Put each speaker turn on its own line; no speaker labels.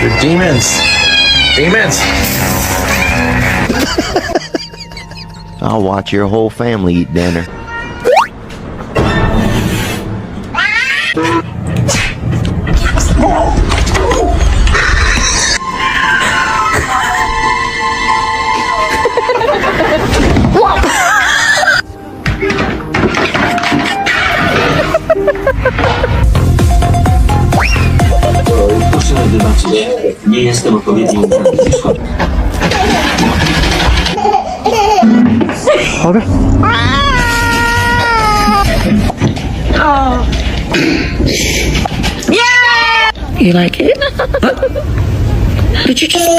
You're demons. Demons.
I'll watch your whole family eat dinner.
Proszę wybaczyć, nie jestem odpowiednim prawniczką.
You like it? Did you just